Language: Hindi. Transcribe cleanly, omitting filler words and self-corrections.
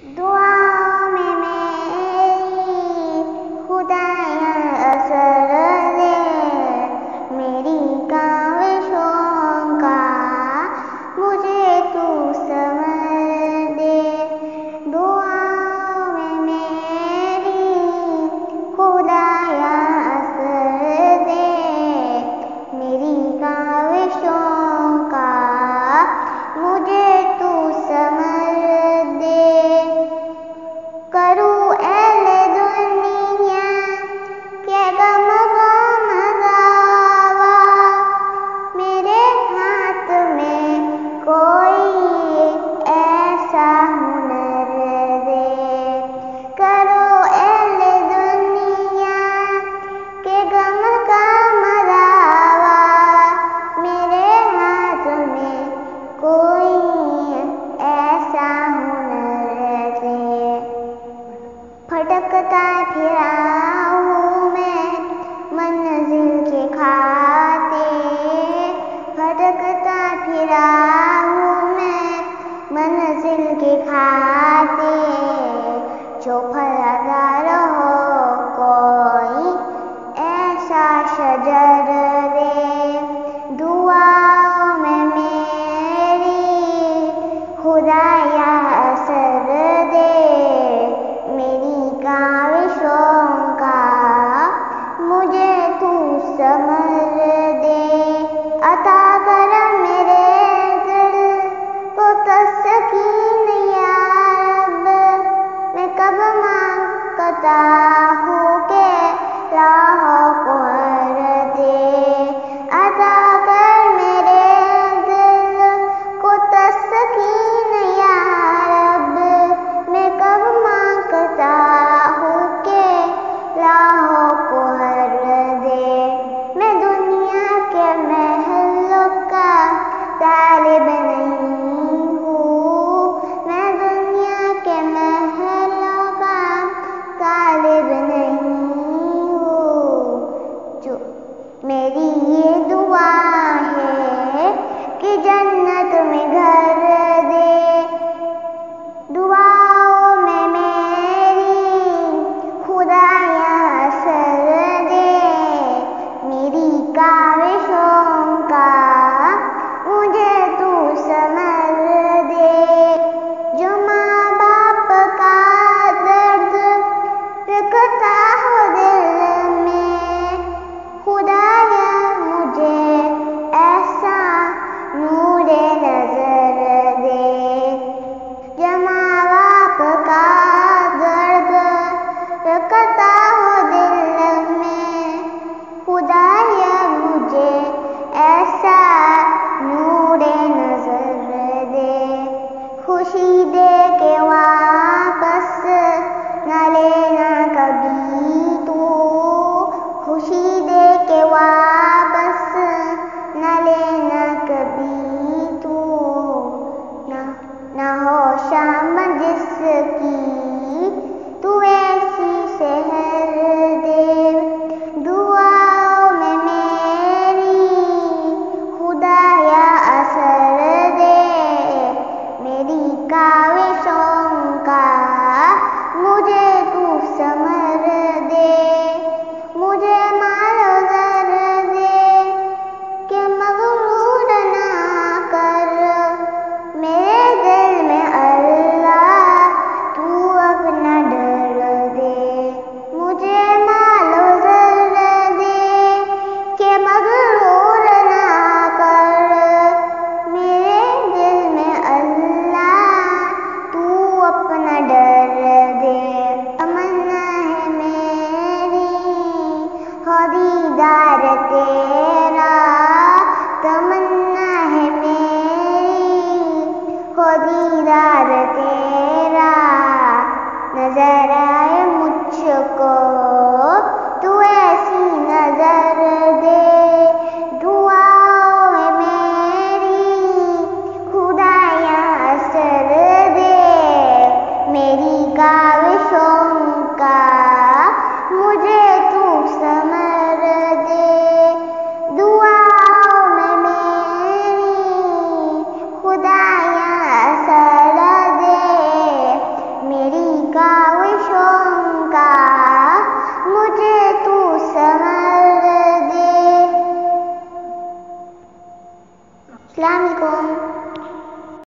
दुआओं में मेरी खुदाया असर दे, मेरी काविशों का मुझे तू समझ दे। दुआओं में मेरी खुदाया असर दे, मेरी काविशों का मुझे तू समझ दे। करूँ एले दुनिया के गम गम दावा, मेरे हाथ में कोई ऐसा हुनर दे। करो एले दुनिया के गम गम दावा, मेरे हाथ में कोई ऐसा हुनर दे। भटकता फिरा हूँ मैं मंजिल के खाते, भटकता फिरा हूँ मैं मंजिल के खाते। जो फलदार हो कोई ऐसा शजर दे, दुआओं में मेरी खुदाया असर दे, मेरी काविशों का मुझे तू समझ दे। अता कर मेरे दिल को तस्कीन या रब, मैं कब मांगता हूँ के राहों को हर दे। अता कर मेरे दिल को तस्कीन या रब, मैं कब मांगता हूँ के राहों को हर दे। मैं दुनिया के महलों का तालिब नहीं हूँ, मैं दुनिया के महलों का तालिब नहीं हूँ। जो मेरी ये दुआ है कि जन्नत में घर दे, दुआओं में मेरी खुदाया असर दे, मेरी काविशों का मुझे तू समझ दे। जो माँ बाप का दर्द रखता हो दिल में, खुदाया मुझे ऐसा नूरे नजर दे। जो माँ बाप का दर्द रखता हो दिल में, खुदाया मुझे ऐसा नूरे नजर दे। खुशी दे के वापस न लेना कभी तू, खुशी दे के वापस न लेना कभी तू। न हो शाम जिसकी तू ऐसी सहर दे, दुआओं में मेरी खुदाया असर दे, मेरी काविशों का मुझे तू समझ दे। मुझे मालो जर दे कि मगरूर ना कर, मेरे दिल में अल्लाह तू अपना डर दे। मुझे मालो जर दे कि मगरूर ना कर, मेरे दिल में अल्लाह तू अपना डर दे। तमन्ना है मेरी हो दीदार तेरा, तमन्ना है मेरी हो दीदार तेरा। नजर आए मुझको तू ऐसी नजर दे, दुआओं में मेरी खुदाया असर दे, मेरी काविशों का मुझे तू समझ दे। दुआओं में मेरी खुदाया असर दे, अस्सलाम वालेकुम।